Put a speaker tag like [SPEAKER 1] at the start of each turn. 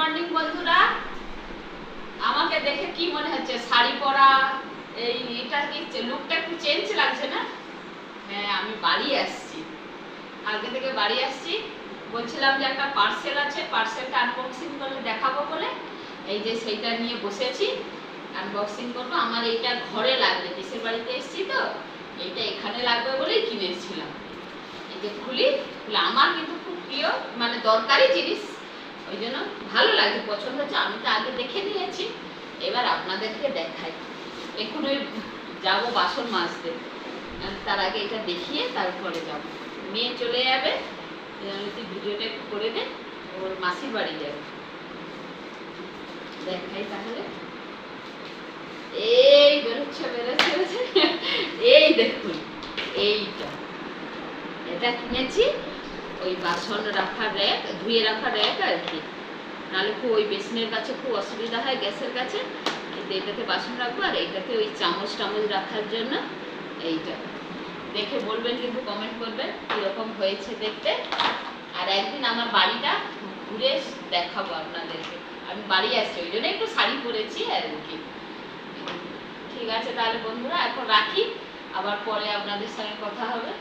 [SPEAKER 1] Morning বন্ধুরা। আমাকে দেখে কি মনে হচ্ছে শাড়ি পরা এটা কি লুকটা একটু চেঞ্জ লাগছে না? হ্যাঁ, আমি বাড়ি আসছি, কালকে থেকে বাড়ি আসছি। বলছিলাম যে একটা পার্সেল আছে, পার্সেলটা আনবক্সিং করলে দেখাবো বলে এই যে সেইটা নিয়ে বসেছি, আনবক্সিং করবো। আমার এইটা ঘরে লাগবে, দেশের বাড়িতে এসেছি তো এইটা এখানে লাগবে বলেই কিনেছিলাম। এই যে খুলি, আমার কিন্তু খুব প্রিয়, মানে দরকারি জিনিস, ওই জন্য ভালো লাগে, পছন্দ হচ্ছে। আমি তো আগে দেখে নিয়েছি, এবার আপনাদেরকে দেখাই। এখন ওই যাবো বাসন মাজতে, তার আগে এটা দেখিয়ে তারপরে যাব। মেয়ে চলে যাবে, ভিডিওটা একটু করে দে, ওর মাসির বাড়ি যাবে। দেখাই তাহলে। এই বেরোচ্ছে বেরোচ্ছে, এই দেখুন এইটা, এটা কিনেছি ওই বাসন রাখার র্যাক, ধুয়ে রাখার র্যাক আর কি। নাহলে খুব ওই বেসিনের কাছে খুব অসুবিধা হয়, গ্যাসের কাছে। এইটাতে বাসন রাখবো আর এইটাতে ওই চামচ টামচ রাখার জন্য। এইটা দেখে বলবেন, কিন্তু কমেন্ট করবেন কীরকম হয়েছে দেখতে। আর একদিন আমার বাড়িটা ঘুরে দেখাবো আপনাদেরকে। আমি বাড়ি আসছি, ওই জন্য একটু শাড়ি পরেছি আর কি। ঠিক আছে তাহলে বন্ধুরা, এখন রাখি, আবার পরে আপনাদের সঙ্গে কথা হবে।